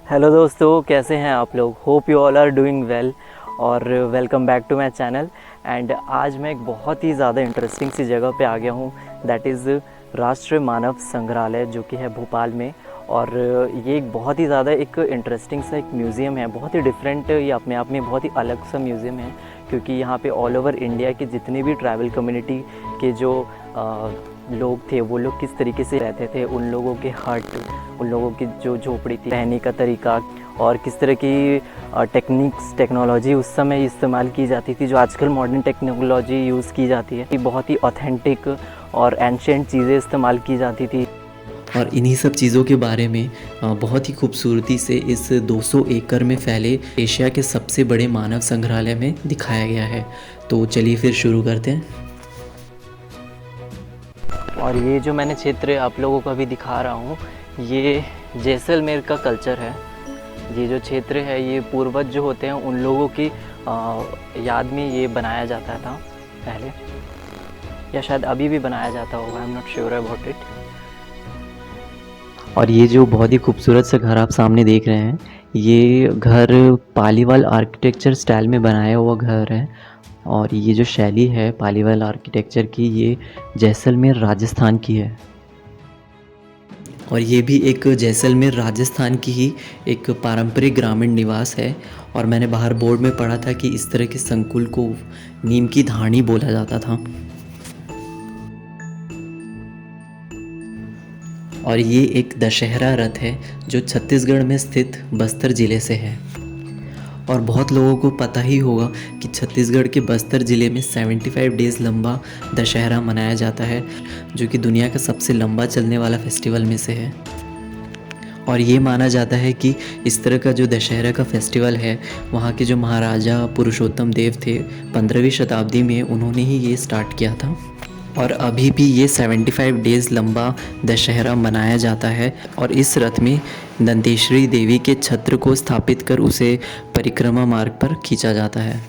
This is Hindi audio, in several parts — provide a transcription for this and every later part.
हेलो दोस्तों, कैसे हैं आप लोग। Hope you all are doing well और welcome back to my channel. And आज मैं एक बहुत ही ज़्यादा इंटरेस्टिंग सी जगह पे आ गया हूँ, दैट इज़ राष्ट्रीय मानव संग्रहालय, जो कि है भोपाल में। और ये एक बहुत ही ज़्यादा एक इंटरेस्टिंग सा एक म्यूज़ियम है, बहुत ही डिफरेंट, ये अपने आप में बहुत ही अलग सा म्यूज़ियम है, क्योंकि यहाँ पे ऑल ओवर इंडिया के जितने भी ट्राइबल कम्युनिटी के जो लोग थे, वो लोग किस तरीके से रहते थे, उन लोगों के हट, उन लोगों की जो झोपड़ी थी, रहने का तरीका, और किस तरह की टेक्नोलॉजी उस समय इस्तेमाल की जाती थी, जो आजकल मॉडर्न टेक्नोलॉजी यूज़ की जाती है, बहुत ही ऑथेंटिक और एंशिएंट चीज़ें इस्तेमाल की जाती थी। और इन्हीं सब चीज़ों के बारे में बहुत ही खूबसूरती से इस 200 एकड़ में फैले एशिया के सबसे बड़े मानव संग्रहालय में दिखाया गया है। तो चलिए फिर शुरू करते हैं। और ये जो मैंने क्षेत्र आप लोगों को अभी दिखा रहा हूँ, ये जैसलमेर का कल्चर है। ये जो क्षेत्र है, ये पूर्वज जो होते हैं उन लोगों की याद में ये बनाया जाता था पहले, या शायद अभी भी बनाया जाता होगा, I am not sure about it. और ये जो बहुत ही खूबसूरत सा घर आप सामने देख रहे हैं, ये घर पालीवाल आर्किटेक्चर स्टाइल में बनाया हुआ घर है। और ये जो शैली है पालीवाल आर्किटेक्चर की, ये जैसलमेर राजस्थान की है। और ये भी एक जैसलमेर राजस्थान की ही एक पारंपरिक ग्रामीण निवास है। और मैंने बाहर बोर्ड में पढ़ा था कि इस तरह के संकुल को नीम की धानी बोला जाता था। और ये एक दशहरा रथ है जो छत्तीसगढ़ में स्थित बस्तर ज़िले से है। और बहुत लोगों को पता ही होगा कि छत्तीसगढ़ के बस्तर ज़िले में 75 डेज़ लंबा दशहरा मनाया जाता है, जो कि दुनिया का सबसे लंबा चलने वाला फेस्टिवल में से है। और ये माना जाता है कि इस तरह का जो दशहरा का फेस्टिवल है, वहाँ के जो महाराजा पुरुषोत्तम देव थे, 15वीं शताब्दी में उन्होंने ही ये स्टार्ट किया था। और अभी भी ये 75 डेज़ लंबा दशहरा मनाया जाता है। और इस रथ में दंतेश्वरी देवी के छत्र को स्थापित कर उसे परिक्रमा मार्ग पर खींचा जाता है।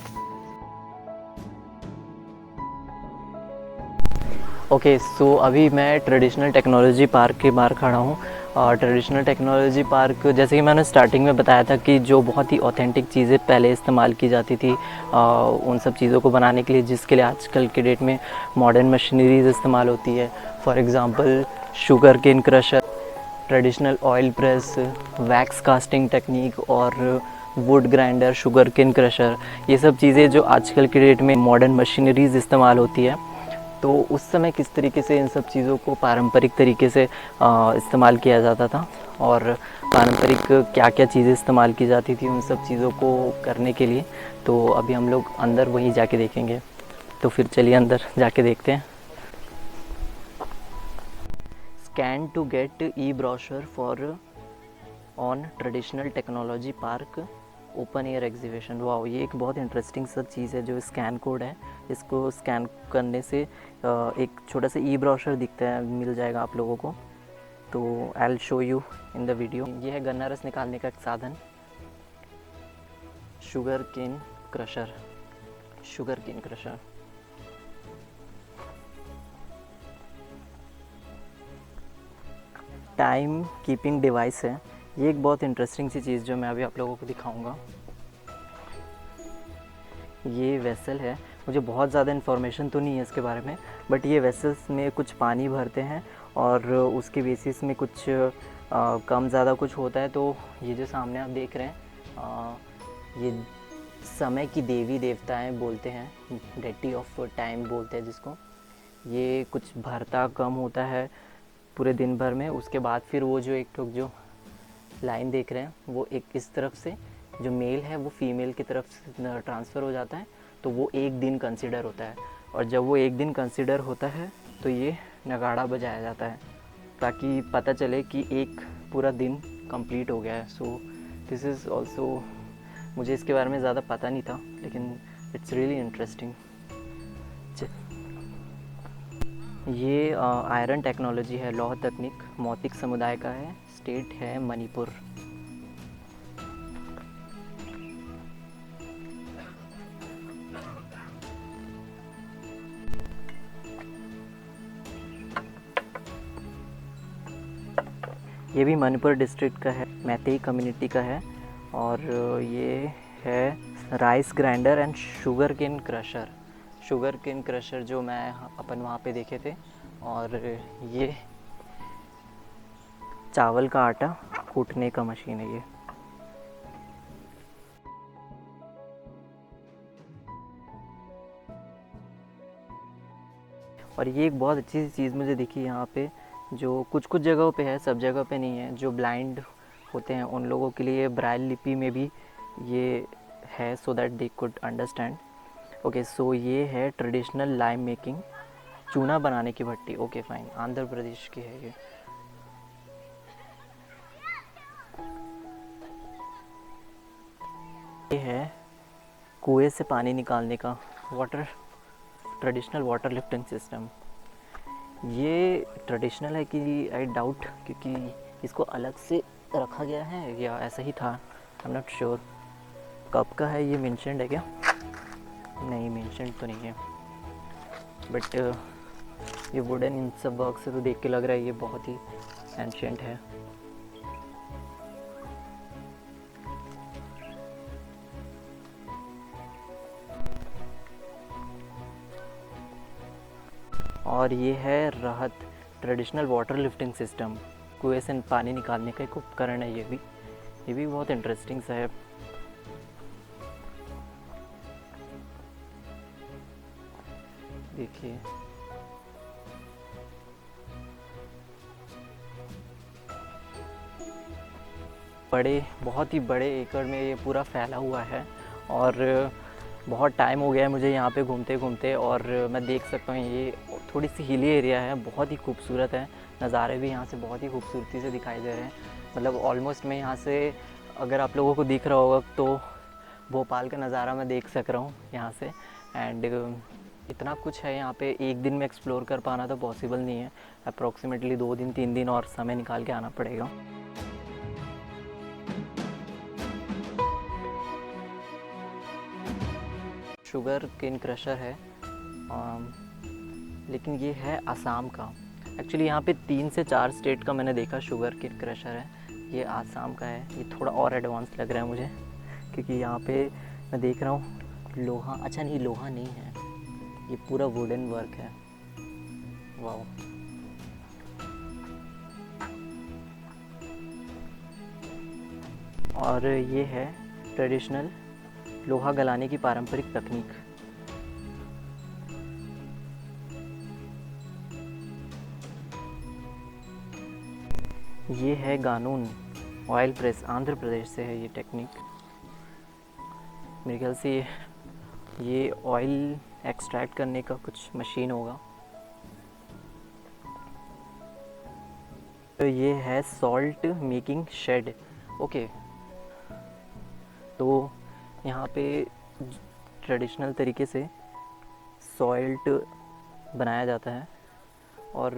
ओके, सो अभी मैं ट्रेडिशनल टेक्नोलॉजी पार्क के बाहर खड़ा हूँ। और ट्रेडिशनल टेक्नोलॉजी पार्क, जैसे कि मैंने स्टार्टिंग में बताया था, कि जो बहुत ही ऑथेंटिक चीज़ें पहले इस्तेमाल की जाती थी उन सब चीज़ों को बनाने के लिए, जिसके लिए आजकल के डेट में मॉडर्न मशीनरीज इस्तेमाल होती है। For example sugar cane crusher, traditional oil press, wax casting technique और wood grinder, sugar cane crusher, ये सब चीज़ें जो आजकल के डेट में मॉडर्न मशीनरीज इस्तेमाल होती है। तो उस समय किस तरीके से इन सब चीज़ों को पारंपरिक तरीके से इस्तेमाल किया जाता था, और पारंपरिक क्या क्या चीज़ें इस्तेमाल की जाती थी उन सब चीज़ों को करने के लिए। तो अभी हम लोग अंदर वहीं जाके देखेंगे। तो फिर चलिए अंदर जाके देखते हैं। Scan to get e brochure for on traditional technology park open air exhibition. Wow, ये एक बहुत इंटरेस्टिंग सा चीज़ है। जो स्कैन कोड है, इसको स्कैन करने से एक छोटा सा ई ब्रोशर दिखता है, मिल जाएगा आप लोगों को। तो I will show you in the video. ये है गन्ना रस निकालने का एक साधन, sugar cane crusher. Sugar cane crusher time keeping device है। ये एक बहुत इंटरेस्टिंग सी चीज़ जो मैं अभी आप लोगों को दिखाऊंगा। ये वेसल है, मुझे बहुत ज़्यादा इन्फॉर्मेशन तो नहीं है इसके बारे में, बट ये वेसल्स में कुछ पानी भरते हैं और उसके बेसिस में कुछ कम ज़्यादा कुछ होता है। तो ये जो सामने आप देख रहे हैं, ये समय की देवी देवताएं बोलते हैं, डेटी ऑफ टाइम बोलते हैं जिसको। ये कुछ भरता कम होता है पूरे दिन भर में। उसके बाद फिर वो जो एक ठोक जो लाइन देख रहे हैं, वो एक इस तरफ से जो मेल है वो फीमेल की तरफ से ट्रांसफ़र हो जाता है, तो वो एक दिन कंसिडर होता है। और जब वो एक दिन कंसिडर होता है तो ये नगाड़ा बजाया जाता है, ताकि पता चले कि एक पूरा दिन कंप्लीट हो गया है। सो दिस इज़ ऑल्सो, मुझे इसके बारे में ज़्यादा पता नहीं था, लेकिन इट्स रियली इंटरेस्टिंग। ये आयरन टेक्नोलॉजी है, लौह तकनीक, मौतिक समुदाय का है, स्टेट है मणिपुर। ये भी मणिपुर डिस्ट्रिक्ट का है, मैतेई कम्युनिटी का है। और ये है rice grinder and sugar cane crusher. Sugar cane crusher जो मैं अपन वहाँ पे देखे थे। और ये चावल का आटा कूटने का मशीन है ये। और ये एक बहुत अच्छी सी चीज़ मुझे दिखी यहाँ पे, जो कुछ कुछ जगहों पे है, सब जगह पे नहीं है। जो ब्लाइंड होते हैं उन लोगों के लिए ब्राइल लिपि में भी ये है, so that they could understand. Okay, so ये है ट्रेडिशनल लाइम मेकिंग, चूना बनाने की भट्टी। ओके फाइन, आंध्र प्रदेश की है ये। ये है कुएं से पानी निकालने का ट्रेडिशनल वाटर लिफ्टिंग सिस्टम। ये ट्रेडिशनल है कि आई डाउट, क्योंकि इसको अलग से रखा गया है या ऐसा ही था, आई एम नॉट श्योर। कब का है ये मेंशन्ड है क्या? नहीं, मेंशन्ड तो नहीं है। बट ये वुडन इन सब वर्क से तो देख के लग रहा है ये बहुत ही एंशिएंट है। और ये है रहत, ट्रेडिशनल वाटर लिफ्टिंग सिस्टम। कुएं से पानी निकालने का एक उपकरण है ये भी बहुत इंटरेस्टिंग सा है। देखिए, बहुत ही बड़े एकड़ में ये पूरा फैला हुआ है। और बहुत टाइम हो गया है मुझे यहाँ पे घूमते घूमते, और मैं देख सकता हूँ ये थोड़ी सी हिली एरिया है, बहुत ही खूबसूरत है। नज़ारे भी यहाँ से बहुत ही खूबसूरती से दिखाई दे रहे हैं। मतलब ऑलमोस्ट मैं यहाँ से, अगर आप लोगों को दिख रहा होगा तो भोपाल का नज़ारा मैं देख सक रहा हूँ यहाँ से। एंड इतना कुछ है यहाँ पे, एक दिन में एक्सप्लोर कर पाना तो पॉसिबल नहीं है। अप्रॉक्सीमेटली 2 दिन 3 दिन और समय निकाल के आना पड़ेगा। शुगर केन क्रशर है, लेकिन ये है आसाम का। एक्चुअली यहाँ पे 3 से 4 स्टेट का मैंने देखा शुगर केन क्रशर है, ये आसाम का है। ये थोड़ा और एडवांस लग रहा है मुझे, क्योंकि यहाँ पे मैं देख रहा हूँ लोहा, अच्छा नहीं, लोहा नहीं है, ये पूरा वुडन वर्क है। वाह, और ये है ट्रेडिशनल लोहा गलाने की पारंपरिक तकनीक। ये है गानून ऑयल प्रेस, आंध्र प्रदेश से है ये टेक्निक। मेरे ख्याल से ये ऑयल एक्सट्रैक्ट करने का कुछ मशीन होगा। तो ये है सॉल्ट मेकिंग शेड। ओके, तो यहाँ पे ट्रेडिशनल तरीके से सॉल्ट बनाया जाता है। और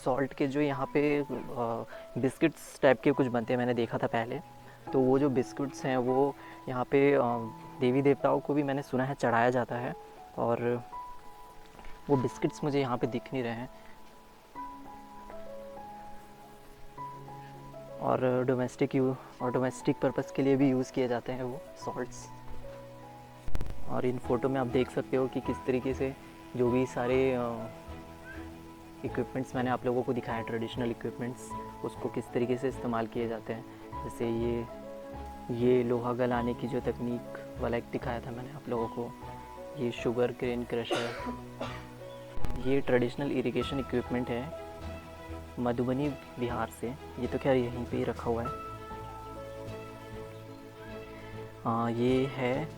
सॉल्ट के जो यहाँ पे बिस्किट्स टाइप के कुछ बनते हैं, मैंने देखा था पहले। तो वो जो बिस्कुट्स हैं वो यहाँ पे देवी देवताओं को भी मैंने सुना है चढ़ाया जाता है। और वो बिस्किट्स मुझे यहाँ पे दिख नहीं रहे हैं। और डोमेस्टिक पर्पस के लिए भी यूज़ किए जाते हैं वो सॉल्ट्स। और इन फ़ोटो में आप देख सकते हो कि किस तरीके से जो भी सारे इक्विपमेंट्स मैंने आप लोगों को दिखाया, ट्रेडिशनल इक्विपमेंट्स, उसको किस तरीके से इस्तेमाल किए जाते हैं। जैसे ये लोहा गलाने की जो तकनीक वाला एक दिखाया था मैंने आप लोगों को, ये शुगर केन क्रशर, ये ट्रेडिशनल इरिगेशन इक्विपमेंट है मधुबनी बिहार से। ये तो खैर यहीं पे ही रखा हुआ है। ये है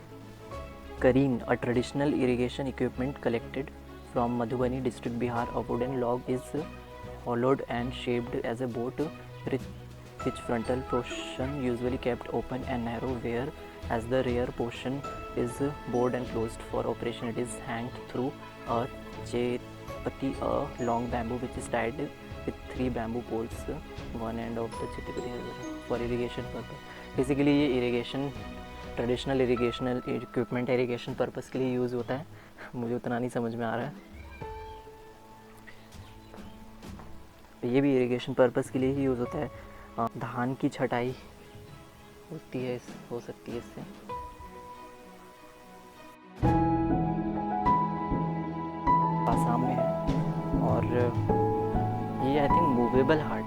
करीन, a traditional irrigation equipment collected from Madhubani district, Bihar. A wooden log is hollowed and shaped as a boat, which frontal portion usually kept open and narrow, whereas the rear portion is bored and closed. For operation, it is hanged through a chepati, a long bamboo which is tied with 3 bamboo poles, one end of the chepati for irrigation purpose. Basically ये irrigation traditional irrigational equipment irrigation purpose के लिए यूज़ होता है। मुझे उतना नहीं समझ में आ रहा है। ये भी इरिगेशन पर्पस के लिए ही यूज़ होता है। धान की छटाई होती है, हो सकती है इससे। आसाम में है और ये आई थिंक मूवेबल हार्ट